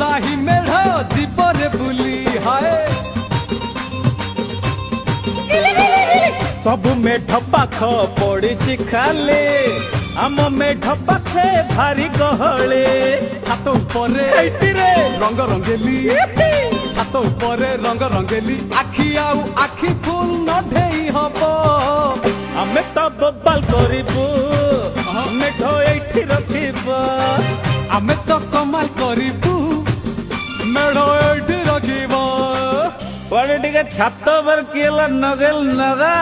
साही मेढ़ जीवरे बुली हाय सब मेढ पाख पड़ी खाले आम मेढ पाखे भारी गहले छात उपरे रंग रंगेली छात उपरे रंग रंगेली आखि आउ आखि फुल नढेई हबो आमे तो बबाल करिबू मेढ एठी रखिबो आमे तो कमाल करिबू मेढ़ एठी रखिबो पड़े टिके छात पर केला नगेल नगा